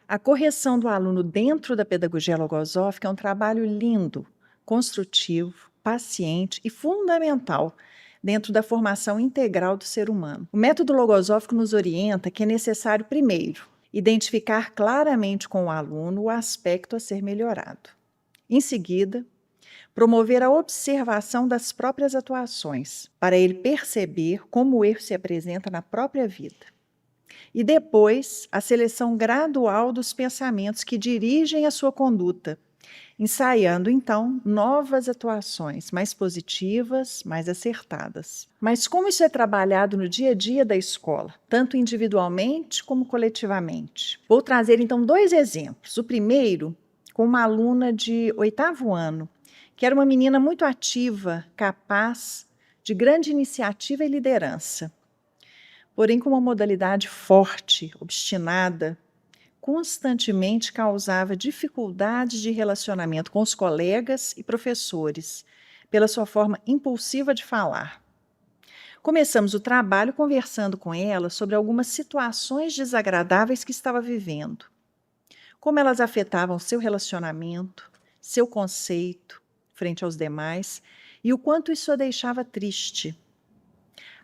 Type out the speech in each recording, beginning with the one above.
A correção do aluno dentro da pedagogia logosófica é um trabalho lindo, construtivo, paciente e fundamental dentro da formação integral do ser humano. O método logosófico nos orienta que é necessário, primeiro, identificar claramente com o aluno o aspecto a ser melhorado. Em seguida, promover a observação das próprias atuações, para ele perceber como o erro se apresenta na própria vida. E depois, a seleção gradual dos pensamentos que dirigem a sua conduta, ensaiando, então, novas atuações mais positivas, mais acertadas. Mas como isso é trabalhado no dia a dia da escola, tanto individualmente como coletivamente? Vou trazer, então, 2 exemplos. O primeiro, com uma aluna de 8º ano, que era uma menina muito ativa, capaz, de grande iniciativa e liderança. Porém, com uma modalidade forte, obstinada, constantemente causava dificuldades de relacionamento com os colegas e professores, pela sua forma impulsiva de falar. Começamos o trabalho conversando com ela sobre algumas situações desagradáveis que estava vivendo, como elas afetavam seu relacionamento, seu conceito frente aos demais e o quanto isso a deixava triste.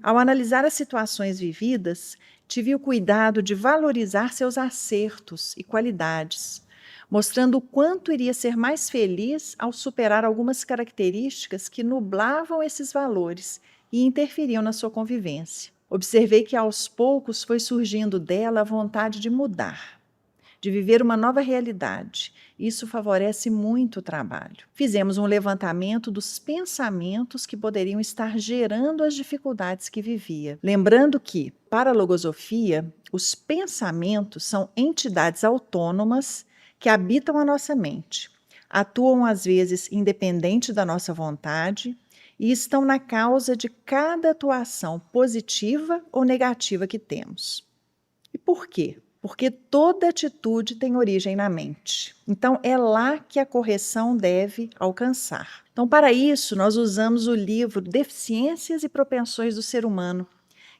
Ao analisar as situações vividas, tive o cuidado de valorizar seus acertos e qualidades, mostrando o quanto iria ser mais feliz ao superar algumas características que nublavam esses valores e interferiam na sua convivência. Observei que aos poucos foi surgindo dela a vontade de mudar, de viver uma nova realidade. Isso favorece muito o trabalho. Fizemos um levantamento dos pensamentos que poderiam estar gerando as dificuldades que vivia. Lembrando que, para a logosofia, os pensamentos são entidades autônomas que habitam a nossa mente, atuam às vezes independente da nossa vontade e estão na causa de cada atuação positiva ou negativa que temos. E por quê? Porque toda atitude tem origem na mente. Então, é lá que a correção deve alcançar. Então, para isso, nós usamos o livro Deficiências e Propensões do Ser Humano,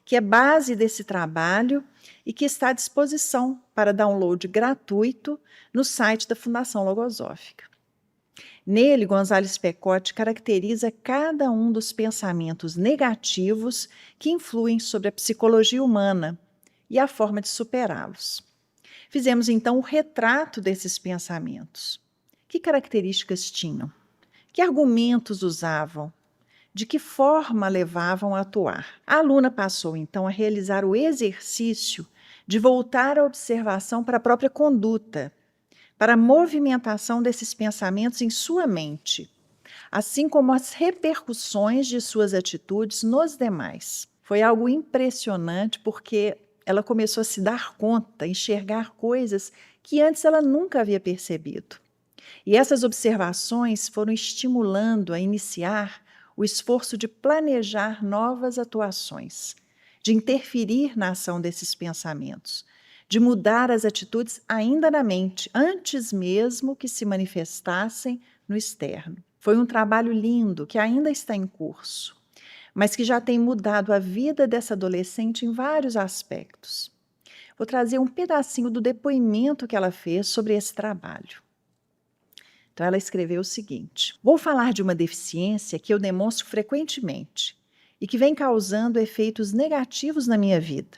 que é base desse trabalho e que está à disposição para download gratuito no site da Fundação Logosófica. Nele, Gonzales Pecote caracteriza cada um dos pensamentos negativos que influem sobre a psicologia humana e a forma de superá-los. Fizemos, então, o retrato desses pensamentos. Que características tinham? Que argumentos usavam? De que forma levavam a atuar? A aluna passou, então, a realizar o exercício de voltar a observação para a própria conduta, para a movimentação desses pensamentos em sua mente, assim como as repercussões de suas atitudes nos demais. Foi algo impressionante porque ela começou a se dar conta, enxergar coisas que antes ela nunca havia percebido. E essas observações foram estimulando a iniciar o esforço de planejar novas atuações, de interferir na ação desses pensamentos, de mudar as atitudes ainda na mente, antes mesmo que se manifestassem no externo. Foi um trabalho lindo que ainda está em curso, mas que já tem mudado a vida dessa adolescente em vários aspectos. Vou trazer um pedacinho do depoimento que ela fez sobre esse trabalho. Então, ela escreveu o seguinte: vou falar de uma deficiência que eu demonstro frequentemente e que vem causando efeitos negativos na minha vida.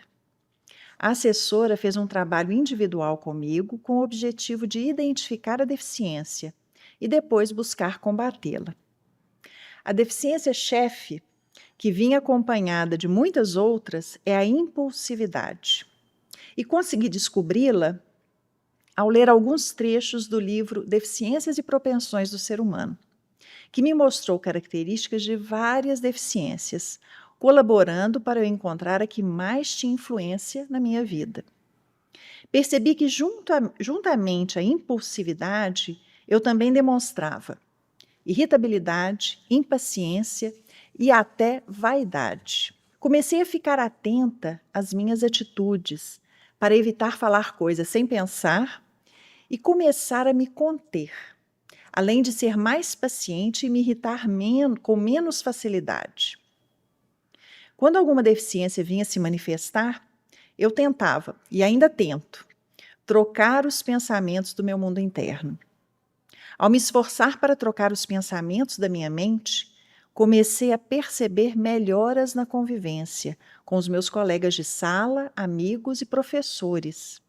A assessora fez um trabalho individual comigo com o objetivo de identificar a deficiência e depois buscar combatê-la. A deficiência chefe, que vinha acompanhada de muitas outras, é a impulsividade. E consegui descobri-la ao ler alguns trechos do livro Deficiências e Propensões do Ser Humano, que me mostrou características de várias deficiências, colaborando para eu encontrar a que mais tinha influência na minha vida. Percebi que, juntamente à impulsividade, eu também demonstrava irritabilidade, impaciência e até vaidade. Comecei a ficar atenta às minhas atitudes, para evitar falar coisas sem pensar e começar a me conter, além de ser mais paciente e me irritar com menos facilidade. Quando alguma deficiência vinha se manifestar, eu tentava, e ainda tento, trocar os pensamentos do meu mundo interno. Ao me esforçar para trocar os pensamentos da minha mente, comecei a perceber melhoras na convivência com os meus colegas de sala, amigos e professores.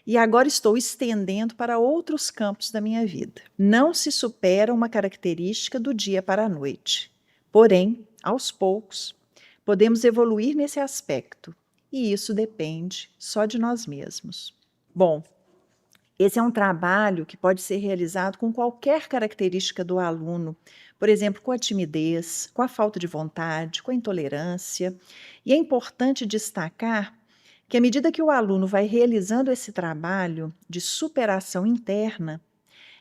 E agora estou estendendo para outros campos da minha vida. Não se supera uma característica do dia para a noite. Porém, aos poucos, podemos evoluir nesse aspecto. E isso depende só de nós mesmos. Bom, esse é um trabalho que pode ser realizado com qualquer característica do aluno, por exemplo, com a timidez, com a falta de vontade, com a intolerância. E é importante destacar que, à medida que o aluno vai realizando esse trabalho de superação interna,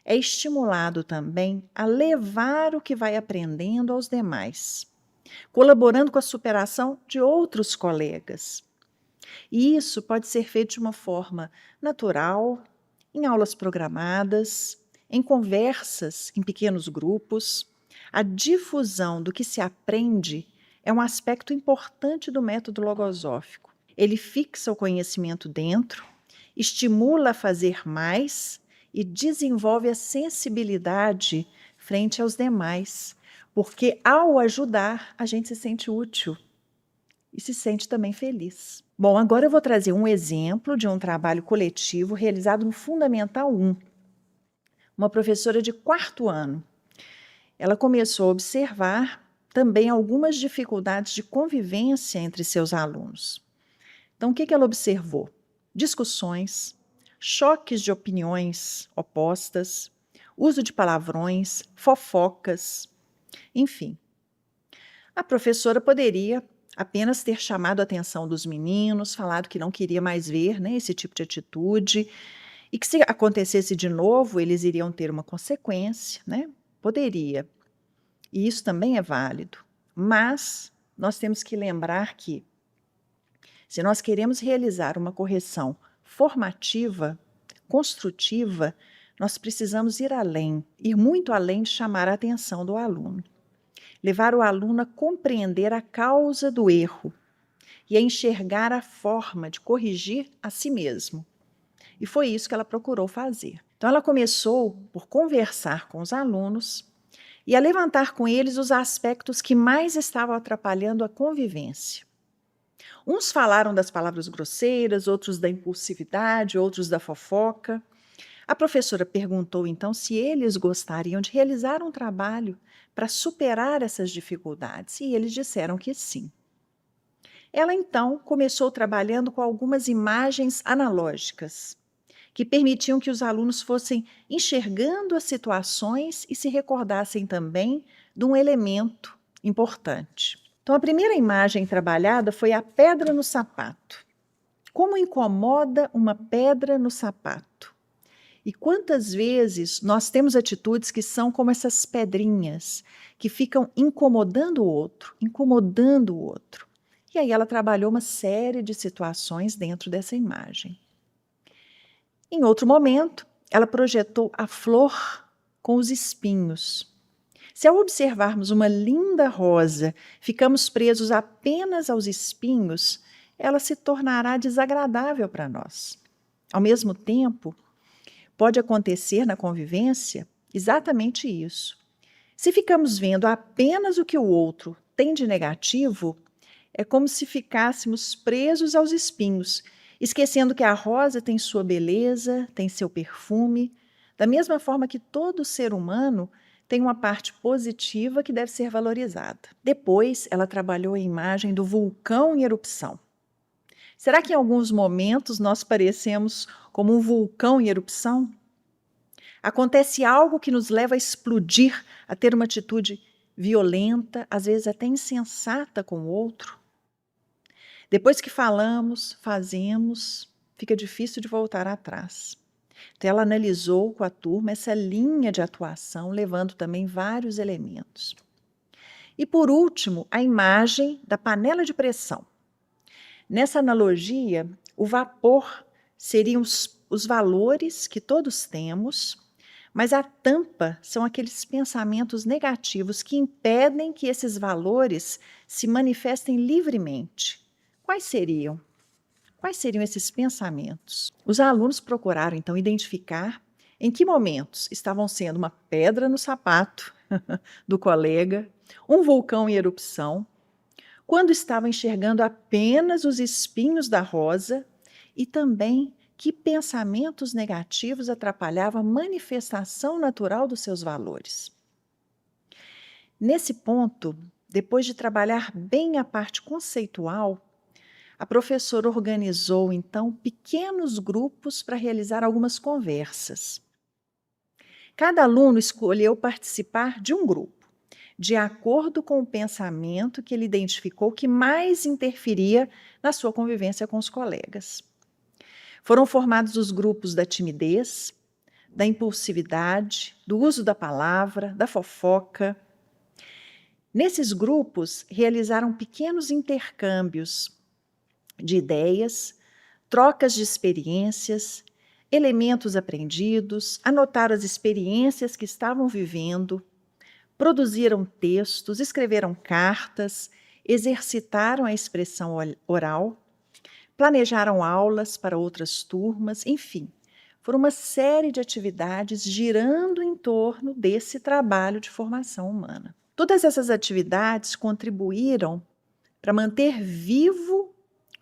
é estimulado também a levar o que vai aprendendo aos demais, colaborando com a superação de outros colegas. E isso pode ser feito de uma forma natural, em aulas programadas, em conversas em pequenos grupos. A difusão do que se aprende é um aspecto importante do método logosófico. Ele fixa o conhecimento dentro, estimula a fazer mais e desenvolve a sensibilidade frente aos demais, porque ao ajudar, a gente se sente útil e se sente também feliz. Bom, agora eu vou trazer um exemplo de um trabalho coletivo realizado no Fundamental 1. Uma professora de 4º ano. Ela começou a observar também algumas dificuldades de convivência entre seus alunos. Então, o que ela observou? Discussões, choques de opiniões opostas, uso de palavrões, fofocas, enfim. A professora poderia apenas ter chamado a atenção dos meninos, falado que não queria mais ver, né, esse tipo de atitude, e que se acontecesse de novo, eles iriam ter uma consequência, né? Poderia. E isso também é válido. Mas nós temos que lembrar que, se nós queremos realizar uma correção formativa, construtiva, nós precisamos ir além, ir muito além de chamar a atenção do aluno. Levar o aluno a compreender a causa do erro e a enxergar a forma de corrigir a si mesmo. E foi isso que ela procurou fazer. Então, ela começou por conversar com os alunos e a levantar com eles os aspectos que mais estavam atrapalhando a convivência. Uns falaram das palavras grosseiras, outros da impulsividade, outros da fofoca. A professora perguntou, então, se eles gostariam de realizar um trabalho para superar essas dificuldades, e eles disseram que sim. Ela, então, começou trabalhando com algumas imagens analógicas, que permitiam que os alunos fossem enxergando as situações e se recordassem também de um elemento importante. Então, a primeira imagem trabalhada foi a pedra no sapato. Como incomoda uma pedra no sapato? E quantas vezes nós temos atitudes que são como essas pedrinhas, que ficam incomodando o outro, incomodando o outro. E aí ela trabalhou uma série de situações dentro dessa imagem. Em outro momento, ela projetou a flor com os espinhos. Se ao observarmos uma linda rosa, ficamos presos apenas aos espinhos, ela se tornará desagradável para nós. Ao mesmo tempo, pode acontecer na convivência exatamente isso. Se ficamos vendo apenas o que o outro tem de negativo, é como se ficássemos presos aos espinhos, esquecendo que a rosa tem sua beleza, tem seu perfume, da mesma forma que todo ser humano tem uma parte positiva que deve ser valorizada. Depois, ela trabalhou a imagem do vulcão em erupção. Será que em alguns momentos nós parecemos como um vulcão em erupção? Acontece algo que nos leva a explodir, a ter uma atitude violenta, às vezes até insensata com o outro. Depois que falamos, fazemos, fica difícil de voltar atrás. Então, ela analisou com a turma essa linha de atuação, levando também vários elementos. E, por último, a imagem da panela de pressão. Nessa analogia, o vapor seriam os valores que todos temos, mas a tampa são aqueles pensamentos negativos que impedem que esses valores se manifestem livremente. Quais seriam? Quais seriam esses pensamentos? Os alunos procuraram, então, identificar em que momentos estavam sendo uma pedra no sapato do colega, um vulcão em erupção, quando estavam enxergando apenas os espinhos da rosa e também que pensamentos negativos atrapalhavam a manifestação natural dos seus valores. Nesse ponto, depois de trabalhar bem a parte conceitual, a professora organizou, então, pequenos grupos para realizar algumas conversas. Cada aluno escolheu participar de um grupo, de acordo com o pensamento que ele identificou que mais interferia na sua convivência com os colegas. Foram formados os grupos da timidez, da impulsividade, do uso da palavra, da fofoca. Nesses grupos, realizaram pequenos intercâmbios de ideias, trocas de experiências, elementos aprendidos, anotaram as experiências que estavam vivendo, produziram textos, escreveram cartas, exercitaram a expressão oral, planejaram aulas para outras turmas, enfim, foram uma série de atividades girando em torno desse trabalho de formação humana. Todas essas atividades contribuíram para manter vivo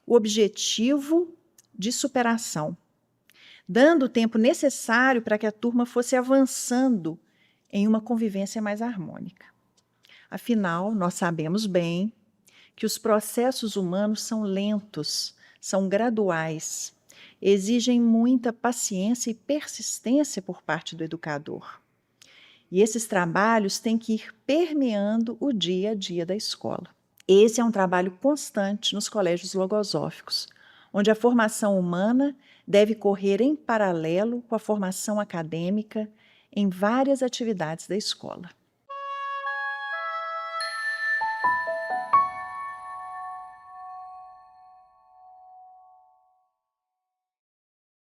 o objetivo de superação, dando o tempo necessário para que a turma fosse avançando em uma convivência mais harmônica. Afinal, nós sabemos bem que os processos humanos são lentos, são graduais, exigem muita paciência e persistência por parte do educador. E esses trabalhos têm que ir permeando o dia a dia da escola. Esse é um trabalho constante nos colégios logosóficos, onde a formação humana deve correr em paralelo com a formação acadêmica em várias atividades da escola.